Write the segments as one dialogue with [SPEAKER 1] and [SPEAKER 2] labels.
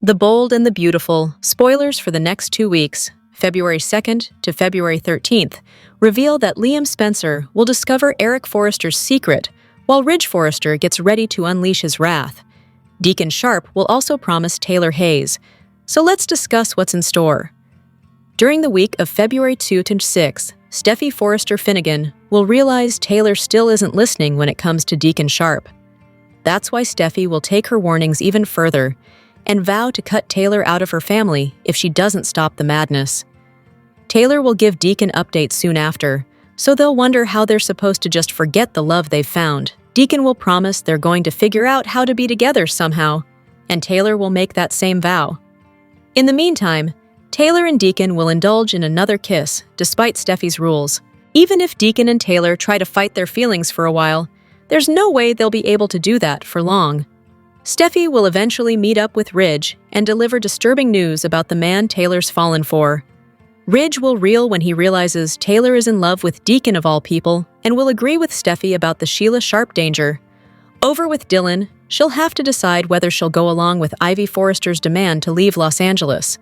[SPEAKER 1] The Bold and the Beautiful, spoilers for the next 2 weeks, February 2nd to February 13th, reveal that Liam Spencer will discover Eric Forrester's secret while Ridge Forrester gets ready to unleash his wrath. Deacon Sharp will also promise Taylor Hayes. So let's discuss what's in store. During the week of February 2 to 6th, Steffi Forrester Finnegan will realize Taylor still isn't listening when it comes to Deacon Sharp. That's why Steffi will take her warnings even further and vow to cut Taylor out of her family if she doesn't stop the madness. Taylor will give Deacon updates soon after, so they'll wonder how they're supposed to just forget the love they've found. Deacon will promise they're going to figure out how to be together somehow, and Taylor will make that same vow. In the meantime, Taylor and Deacon will indulge in another kiss, despite Steffi's rules. Even if Deacon and Taylor try to fight their feelings for a while, there's no way they'll be able to do that for long. Steffi will eventually meet up with Ridge and deliver disturbing news about the man Taylor's fallen for. Ridge will reel when he realizes Taylor is in love with Deacon of all people and will agree with Steffi about the Sheila Sharp danger. Over with Dylan, she'll have to decide whether she'll go along with Ivy Forrester's demand to leave Los Angeles.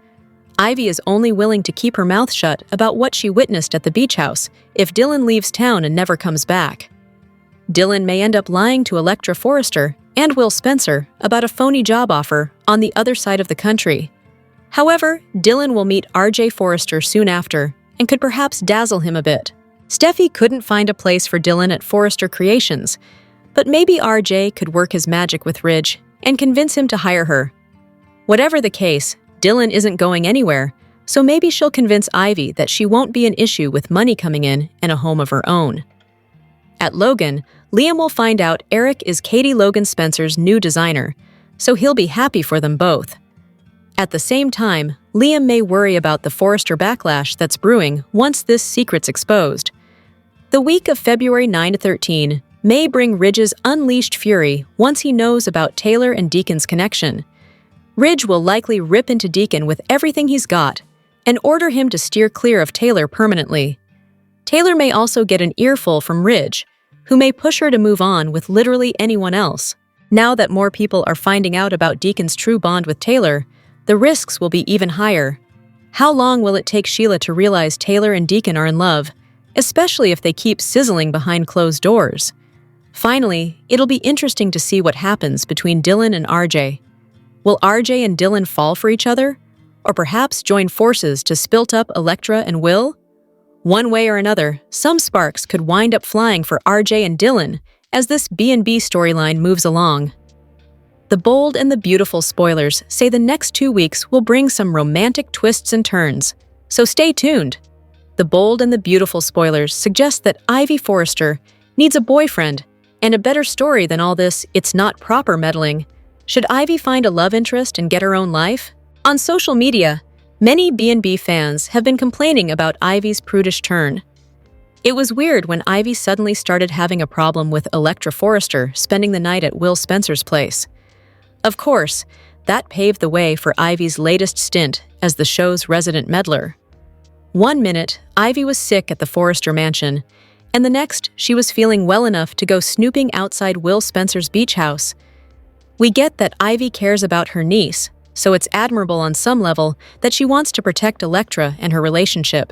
[SPEAKER 1] Ivy is only willing to keep her mouth shut about what she witnessed at the beach house if Dylan leaves town and never comes back. Dylan may end up lying to Electra Forrester and Will Spencer about a phony job offer on the other side of the country. However, Dylan will meet RJ Forrester soon after and could perhaps dazzle him a bit. Steffi couldn't find a place for Dylan at Forrester Creations, but maybe RJ could work his magic with Ridge and convince him to hire her. Whatever the case, Dylan isn't going anywhere, so maybe she'll convince Ivy that she won't be an issue with money coming in and a home of her own. At Logan, Liam will find out Eric is Katie Logan Spencer's new designer, so he'll be happy for them both. At the same time, Liam may worry about the Forrester backlash that's brewing once this secret's exposed. The week of February 9 to 13 may bring Ridge's unleashed fury once he knows about Taylor and Deacon's connection. Ridge will likely rip into Deacon with everything he's got and order him to steer clear of Taylor permanently. Taylor may also get an earful from Ridge, who may push her to move on with literally anyone else. Now that more people are finding out about Deacon's true bond with Taylor, the risks will be even higher. How long will it take Sheila to realize Taylor and Deacon are in love, especially if they keep sizzling behind closed doors? Finally, it'll be interesting to see what happens between Dylan and RJ. Will RJ and Dylan fall for each other? Or perhaps join forces to spilt up Electra and Will? One way or another, some sparks could wind up flying for RJ and Dylan as this B&B storyline moves along. The Bold and the Beautiful spoilers say the next 2 weeks will bring some romantic twists and turns, so stay tuned. The Bold and the Beautiful spoilers suggest that Ivy Forrester needs a boyfriend and a better story than all this "it's not proper" meddling. Should Ivy find a love interest and get her own life? On social media, many B&B fans have been complaining about Ivy's prudish turn. It was weird when Ivy suddenly started having a problem with Electra Forrester spending the night at Will Spencer's place. Of course, that paved the way for Ivy's latest stint as the show's resident meddler. One minute, Ivy was sick at the Forrester mansion, and the next, she was feeling well enough to go snooping outside Will Spencer's beach house. We get that Ivy cares about her niece, so it's admirable on some level that she wants to protect Electra and her relationship.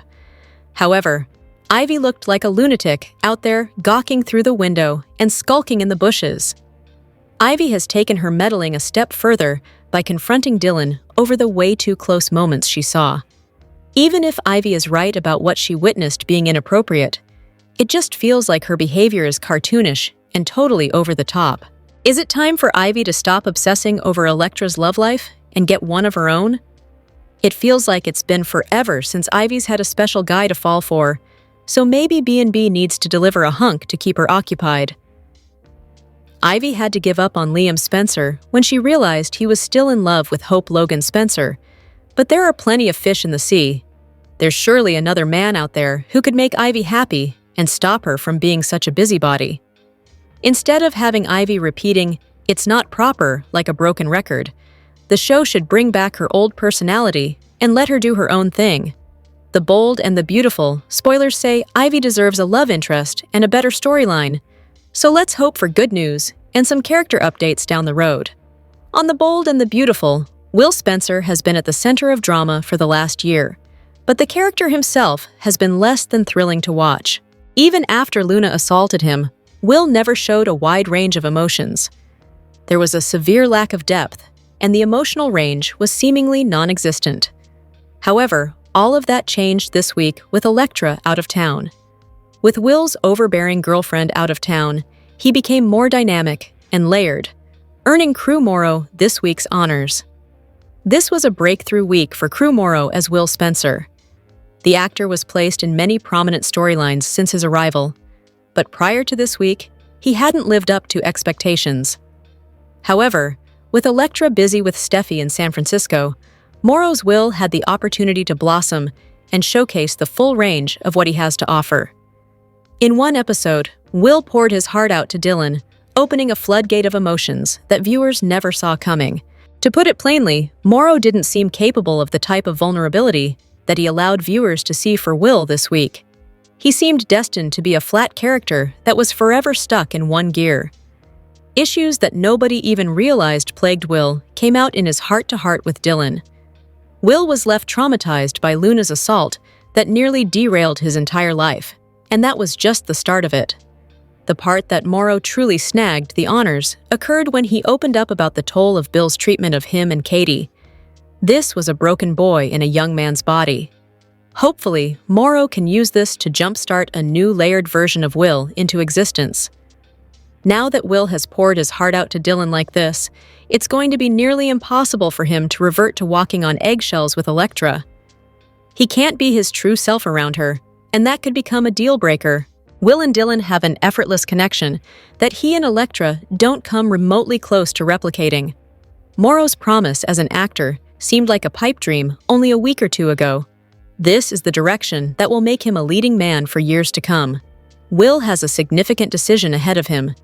[SPEAKER 1] However, Ivy looked like a lunatic out there gawking through the window and skulking in the bushes. Ivy has taken her meddling a step further by confronting Dylan over the way too close moments she saw. Even if Ivy is right about what she witnessed being inappropriate, it just feels like her behavior is cartoonish and totally over the top. Is it time for Ivy to stop obsessing over Electra's love life and get one of her own? It feels like it's been forever since Ivy's had a special guy to fall for, so maybe B&B needs to deliver a hunk to keep her occupied. Ivy had to give up on Liam Spencer when she realized he was still in love with Hope Logan Spencer, but there are plenty of fish in the sea. There's surely another man out there who could make Ivy happy and stop her from being such a busybody. Instead of having Ivy repeating, "it's not proper," like a broken record, the show should bring back her old personality and let her do her own thing. The Bold and the Beautiful spoilers say Ivy deserves a love interest and a better storyline, so let's hope for good news and some character updates down the road. On The Bold and the Beautiful, Will Spencer has been at the center of drama for the last year, but the character himself has been less than thrilling to watch. Even after Luna assaulted him, Will never showed a wide range of emotions. There was a severe lack of depth, and the emotional range was seemingly non-existent. However, all of that changed this week with Elektra out of town. With Will's overbearing girlfriend out of town, he became more dynamic and layered, earning Crew Morrow this week's honors. This was a breakthrough week for Crew Morrow as Will Spencer. The actor was placed in many prominent storylines since his arrival, but prior to this week, he hadn't lived up to expectations. However, with Elektra busy with Steffi in San Francisco, Morrow's Will had the opportunity to blossom and showcase the full range of what he has to offer. In one episode, Will poured his heart out to Dylan, opening a floodgate of emotions that viewers never saw coming. To put it plainly, Morrow didn't seem capable of the type of vulnerability that he allowed viewers to see for Will this week. He seemed destined to be a flat character that was forever stuck in one gear. Issues that nobody even realized plagued Will came out in his heart-to-heart with Dylan. Will was left traumatized by Luna's assault that nearly derailed his entire life, and that was just the start of it. The part that Morrow truly snagged the honors occurred when he opened up about the toll of Bill's treatment of him and Katie. This was a broken boy in a young man's body. Hopefully, Morrow can use this to jumpstart a new layered version of Will into existence. Now that Will has poured his heart out to Dylan like this, it's going to be nearly impossible for him to revert to walking on eggshells with Elektra. He can't be his true self around her, and that could become a deal breaker. Will and Dylan have an effortless connection that he and Elektra don't come remotely close to replicating. Morrow's promise as an actor seemed like a pipe dream only a week or two ago. This is the direction that will make him a leading man for years to come. Will has a significant decision ahead of him.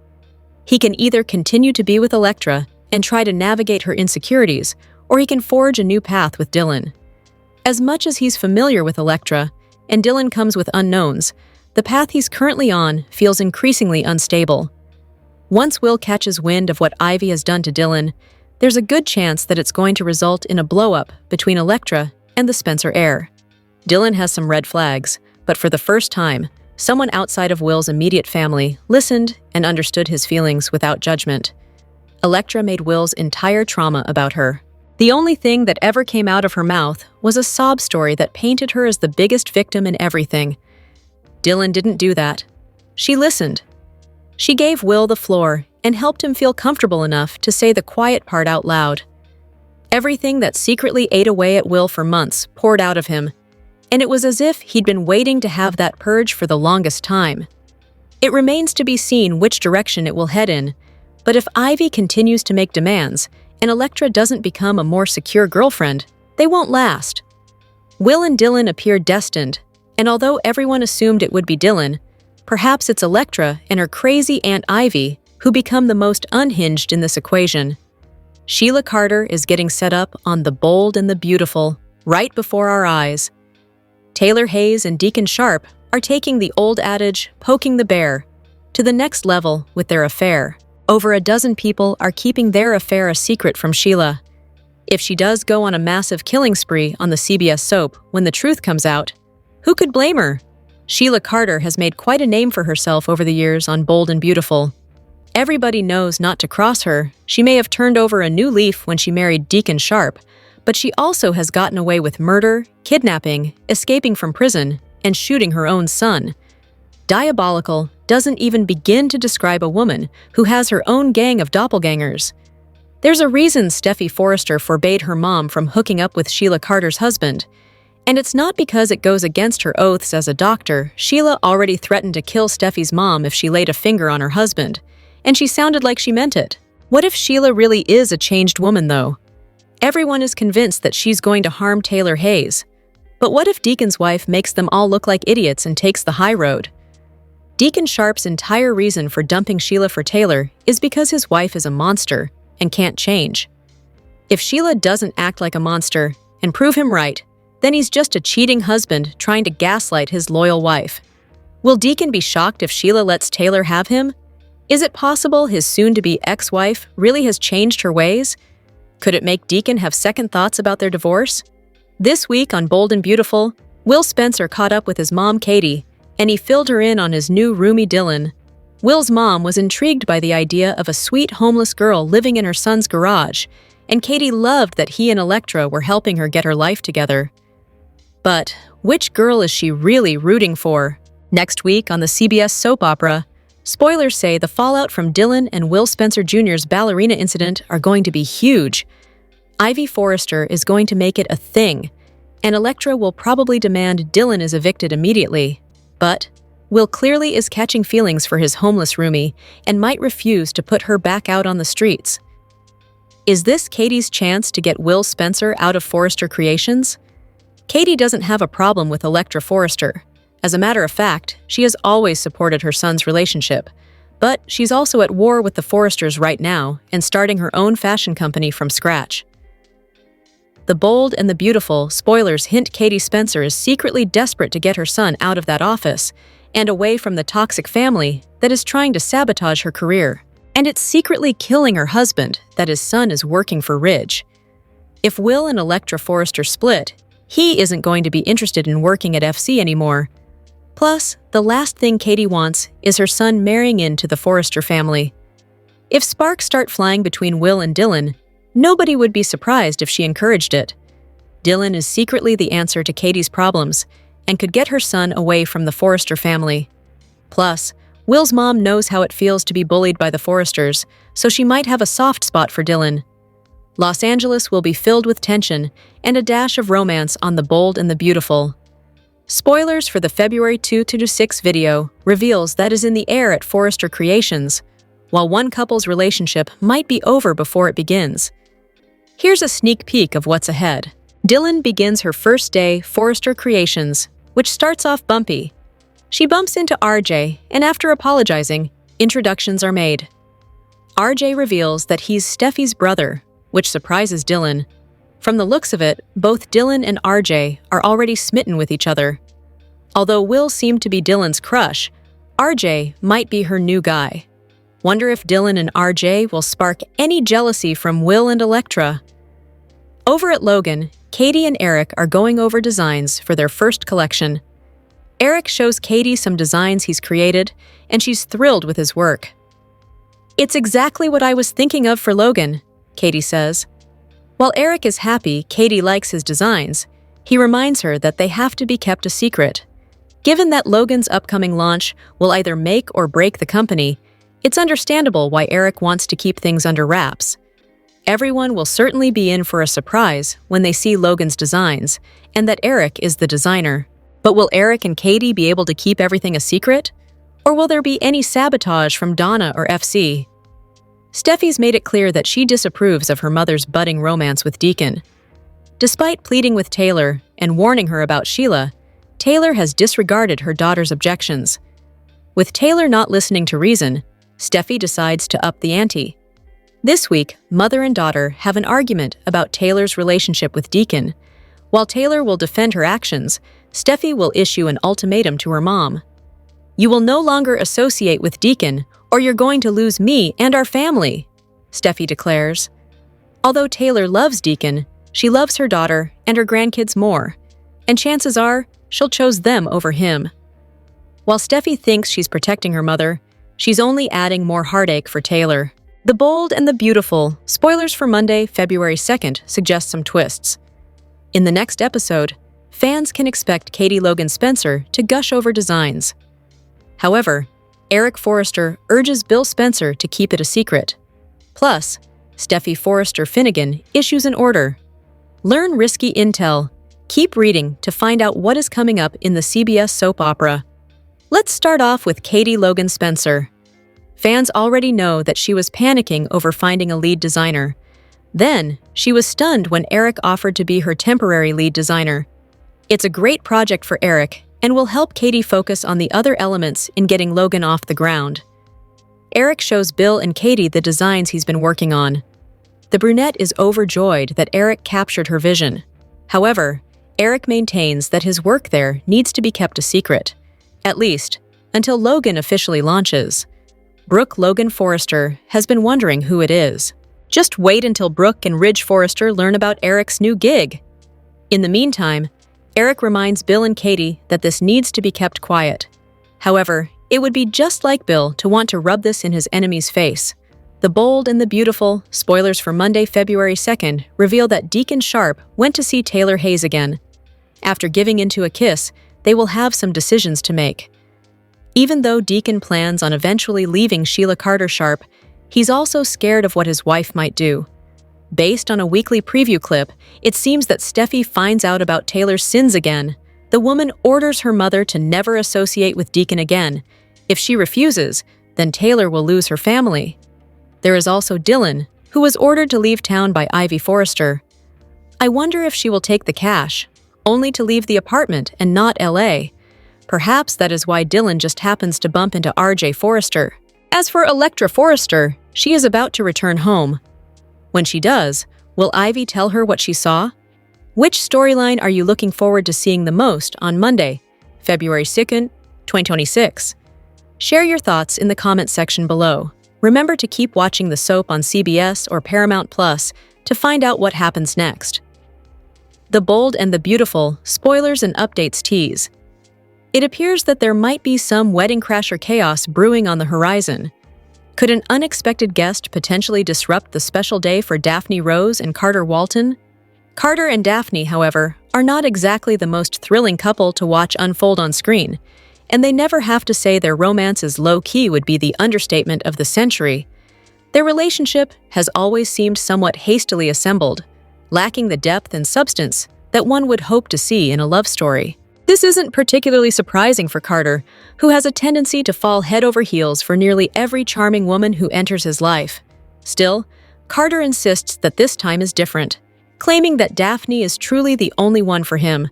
[SPEAKER 1] He can either continue to be with Elektra and try to navigate her insecurities, or he can forge a new path with Dylan. As much as he's familiar with Elektra, and Dylan comes with unknowns, the path he's currently on feels increasingly unstable. Once Will catches wind of what Ivy has done to Dylan, there's a good chance that it's going to result in a blow-up between Elektra and the Spencer heir. Dylan has some red flags, but for the first time, someone outside of Will's immediate family listened and understood his feelings without judgment. Elektra made Will's entire trauma about her. The only thing that ever came out of her mouth was a sob story that painted her as the biggest victim in everything. Dylan didn't do that. She listened. She gave Will the floor and helped him feel comfortable enough to say the quiet part out loud. Everything that secretly ate away at Will for months poured out of him, and it was as if he'd been waiting to have that purge for the longest time. It remains to be seen which direction it will head in, but if Ivy continues to make demands and Elektra doesn't become a more secure girlfriend, they won't last. Will and Dylan appear destined, and although everyone assumed it would be Dylan, perhaps it's Elektra and her crazy Aunt Ivy who become the most unhinged in this equation. Sheila Carter is getting set up on The Bold and the Beautiful right before our eyes. Taylor Hayes and Deacon Sharp are taking the old adage, poking the bear, to the next level with their affair. Over a dozen people are keeping their affair a secret from Sheila. If she does go on a massive killing spree on the CBS soap when the truth comes out, who could blame her? Sheila Carter has made quite a name for herself over the years on Bold and Beautiful. Everybody knows not to cross her. She may have turned over a new leaf when she married Deacon Sharp, but she also has gotten away with murder, kidnapping, escaping from prison, and shooting her own son. Diabolical doesn't even begin to describe a woman who has her own gang of doppelgangers. There's a reason Steffi Forrester forbade her mom from hooking up with Sheila Carter's husband. And it's not because it goes against her oaths as a doctor. Sheila already threatened to kill Steffi's mom if she laid a finger on her husband, and she sounded like she meant it. What if Sheila really is a changed woman, though? Everyone is convinced that she's going to harm Taylor Hayes. But what if Deacon's wife makes them all look like idiots and takes the high road? Deacon Sharp's entire reason for dumping Sheila for Taylor is because his wife is a monster and can't change. If Sheila doesn't act like a monster and prove him right, then he's just a cheating husband trying to gaslight his loyal wife. Will Deacon be shocked if Sheila lets Taylor have him? Is it possible his soon-to-be ex-wife really has changed her ways? Could it make Deacon have second thoughts about their divorce? This week on Bold and Beautiful, Will Spencer caught up with his mom, Katie, and he filled her in on his new roomie, Dylan. Will's mom was intrigued by the idea of a sweet homeless girl living in her son's garage, and Katie loved that he and Electra were helping her get her life together. But which girl is she really rooting for? Next week on the CBS soap opera, spoilers say the fallout from Dylan and Will Spencer Jr.'s ballerina incident are going to be huge. Ivy Forrester is going to make it a thing, and Electra will probably demand Dylan is evicted immediately. But Will clearly is catching feelings for his homeless roomie and might refuse to put her back out on the streets. Is this Katie's chance to get Will Spencer out of Forrester Creations? Katie doesn't have a problem with Electra Forrester. As a matter of fact, she has always supported her son's relationship. But she's also at war with the Forresters right now and starting her own fashion company from scratch. The Bold and the Beautiful spoilers hint Katie Spencer is secretly desperate to get her son out of that office and away from the toxic family that is trying to sabotage her career. And it's secretly killing her husband that his son is working for Ridge. If Will and Electra Forrester split, he isn't going to be interested in working at FC anymore. Plus, the last thing Katie wants is her son marrying into the Forrester family. If sparks start flying between Will and Dylan, nobody would be surprised if she encouraged it. Dylan is secretly the answer to Katie's problems and could get her son away from the Forrester family. Plus, Will's mom knows how it feels to be bullied by the Forresters, so she might have a soft spot for Dylan. Los Angeles will be filled with tension and a dash of romance on The Bold and the Beautiful. Spoilers for the February 2-6 video reveals that is in the air at Forrester Creations, while one couple's relationship might be over before it begins. Here's a sneak peek of what's ahead. Dylan begins her first day Forrester Creations, which starts off bumpy. She bumps into RJ, and after apologizing, introductions are made. RJ reveals that he's Steffi's brother, which surprises Dylan. From the looks of it, both Dylan and RJ are already smitten with each other. Although Will seemed to be Dylan's crush, RJ might be her new guy. Wonder if Dylan and RJ will spark any jealousy from Will and Electra. Over at Logan, Katie and Eric are going over designs for their first collection. Eric shows Katie some designs he's created, and she's thrilled with his work. "It's exactly what I was thinking of for Logan," Katie says. While Eric is happy Katie likes his designs, he reminds her that they have to be kept a secret. Given that Logan's upcoming launch will either make or break the company, it's understandable why Eric wants to keep things under wraps. Everyone will certainly be in for a surprise when they see Logan's designs, and that Eric is the designer. But will Eric and Katie be able to keep everything a secret? Or will there be any sabotage from Donna or FC? Steffi's made it clear that she disapproves of her mother's budding romance with Deacon. Despite pleading with Taylor and warning her about Sheila, Taylor has disregarded her daughter's objections. With Taylor not listening to reason, Steffi decides to up the ante. This week, mother and daughter have an argument about Taylor's relationship with Deacon. While Taylor will defend her actions, Steffi will issue an ultimatum to her mom. "You will no longer associate with Deacon, or you're going to lose me and our family," Steffi declares. Although Taylor loves Deacon, she loves her daughter and her grandkids more, and chances are she'll choose them over him. While Steffi thinks she's protecting her mother, she's only adding more heartache for Taylor. The Bold and the Beautiful, spoilers for Monday, February 2nd, suggest some twists. In the next episode, fans can expect Katie Logan Spencer to gush over designs. However, Eric Forrester urges Bill Spencer to keep it a secret. Plus, Steffi Forrester Finnegan issues an order. Learn risky intel. Keep reading to find out what is coming up in the CBS soap opera. Let's start off with Katie Logan Spencer. Fans already know that she was panicking over finding a lead designer. Then, she was stunned when Eric offered to be her temporary lead designer. It's a great project for Eric and will help Katie focus on the other elements in getting Logan off the ground. Eric shows Bill and Katie the designs he's been working on. The brunette is overjoyed that Eric captured her vision. However, Eric maintains that his work there needs to be kept a secret, at least until Logan officially launches. Brooke Logan Forrester has been wondering who it is. Just wait until Brooke and Ridge Forrester learn about Eric's new gig. In the meantime, Eric reminds Bill and Katie that this needs to be kept quiet. However, it would be just like Bill to want to rub this in his enemy's face. The Bold and the Beautiful, spoilers for Monday, February 2nd, reveal that Deacon Sharp went to see Taylor Hayes again. After giving into a kiss, they will have some decisions to make. Even though Deacon plans on eventually leaving Sheila Carter Sharp, he's also scared of what his wife might do. Based on a weekly preview clip, it seems that Steffi finds out about Taylor's sins again. The woman orders her mother to never associate with Deacon again. If she refuses, then Taylor will lose her family. There is also Dylan, who was ordered to leave town by Ivy Forrester. I wonder if she will take the cash, only to leave the apartment and not LA. Perhaps that is why Dylan just happens to bump into RJ Forrester. As for Electra Forrester, she is about to return home. When she does, will Ivy tell her what she saw? Which storyline are you looking forward to seeing the most on Monday, February 2nd, 2026? Share your thoughts in the comment section below. Remember to keep watching the soap on CBS or Paramount Plus to find out what happens next. The Bold and the Beautiful, spoilers and updates tease. It appears that there might be some wedding crasher chaos brewing on the horizon. Could an unexpected guest potentially disrupt the special day for Daphne Rose and Carter Walton? Carter and Daphne, however, are not exactly the most thrilling couple to watch unfold on screen, and they never have to say their romance is low-key would be the understatement of the century. Their relationship has always seemed somewhat hastily assembled, lacking the depth and substance that one would hope to see in a love story. This isn't particularly surprising for Carter, who has a tendency to fall head over heels for nearly every charming woman who enters his life. Still, Carter insists that this time is different, claiming that Daphne is truly the only one for him.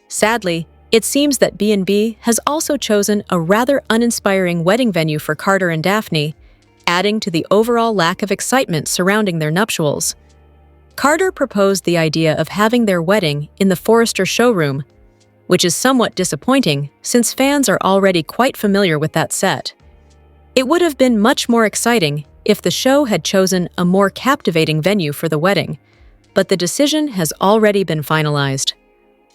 [SPEAKER 1] Sadly, it seems that B&B has also chosen a rather uninspiring wedding venue for Carter and Daphne, adding to the overall lack of excitement surrounding their nuptials. Carter proposed the idea of having their wedding in the Forrester showroom, which is somewhat disappointing since fans are already quite familiar with that set. It would have been much more exciting if the show had chosen a more captivating venue for the wedding, but the decision has already been finalized.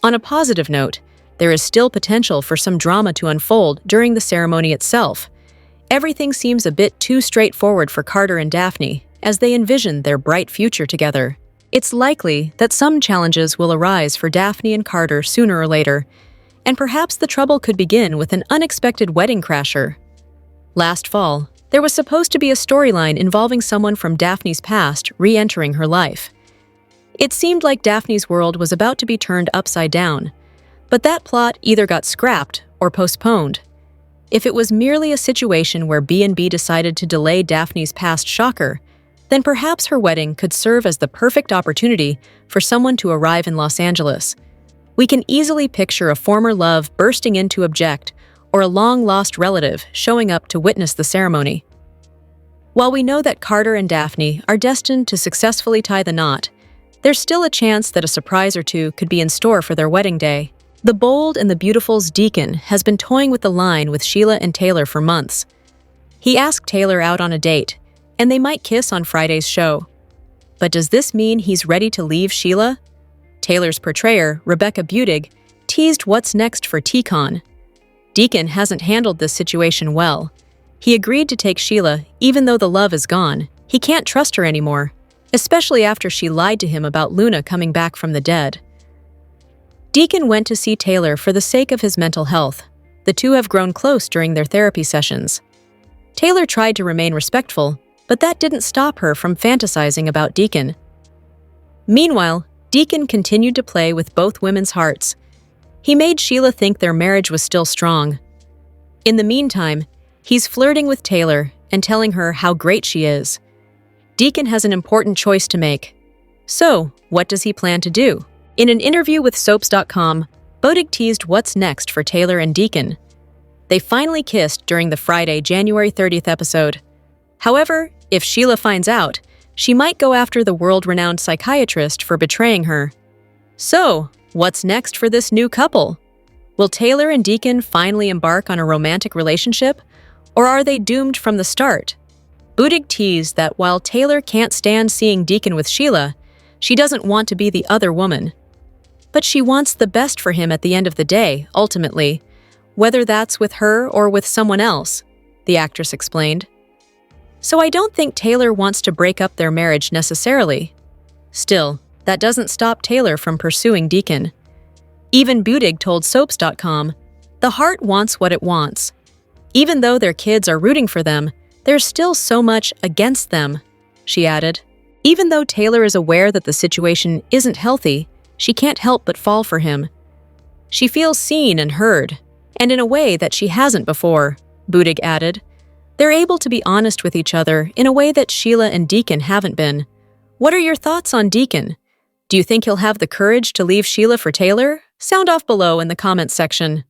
[SPEAKER 1] On a positive note, there is still potential for some drama to unfold during the ceremony itself. Everything seems a bit too straightforward for Carter and Daphne as they envision their bright future together. It's likely that some challenges will arise for Daphne and Carter sooner or later, and perhaps the trouble could begin with an unexpected wedding crasher. Last fall, there was supposed to be a storyline involving someone from Daphne's past re-entering her life. It seemed like Daphne's world was about to be turned upside down, but that plot either got scrapped or postponed. If it was merely a situation where B&B decided to delay Daphne's past shocker, then perhaps her wedding could serve as the perfect opportunity for someone to arrive in Los Angeles. We can easily picture a former love bursting in to object, or a long-lost relative showing up to witness the ceremony. While we know that Carter and Daphne are destined to successfully tie the knot, there's still a chance that a surprise or two could be in store for their wedding day. The Bold and the Beautiful's Deacon has been toying with the line with Sheila and Taylor for months. He asked Taylor out on a date, and they might kiss on Friday's show. But does this mean he's ready to leave Sheila? Taylor's portrayer, Rebecca Budig, teased what's next for T-Con. Deacon hasn't handled this situation well. He agreed to take Sheila even though the love is gone. He can't trust her anymore, especially after she lied to him about Luna coming back from the dead. Deacon went to see Taylor for the sake of his mental health. The two have grown close during their therapy sessions. Taylor tried to remain respectful, but that didn't stop her from fantasizing about Deacon. Meanwhile, Deacon continued to play with both women's hearts. He made Sheila think their marriage was still strong. In the meantime, he's flirting with Taylor and telling her how great she is. Deacon has an important choice to make. So, what does he plan to do? In an interview with Soaps.com, Budig teased what's next for Taylor and Deacon. They finally kissed during the Friday, January 30th episode. However, if Sheila finds out, she might go after the world-renowned psychiatrist for betraying her. So, what's next for this new couple? Will Taylor and Deacon finally embark on a romantic relationship, or are they doomed from the start? Budig teased that while Taylor can't stand seeing Deacon with Sheila, she doesn't want to be the other woman. But she wants the best for him at the end of the day, ultimately, whether that's with her or with someone else, the actress explained. So I don't think Taylor wants to break up their marriage necessarily. Still, that doesn't stop Taylor from pursuing Deacon. Even Budig told Soaps.com, "The heart wants what it wants. Even though their kids are rooting for them, there's still so much against them," she added. Even though Taylor is aware that the situation isn't healthy, she can't help but fall for him. She feels seen and heard, and in a way that she hasn't before, Budig added. They're able to be honest with each other in a way that Sheila and Deacon haven't been. What are your thoughts on Deacon? Do you think he'll have the courage to leave Sheila for Taylor? Sound off below in the comments section.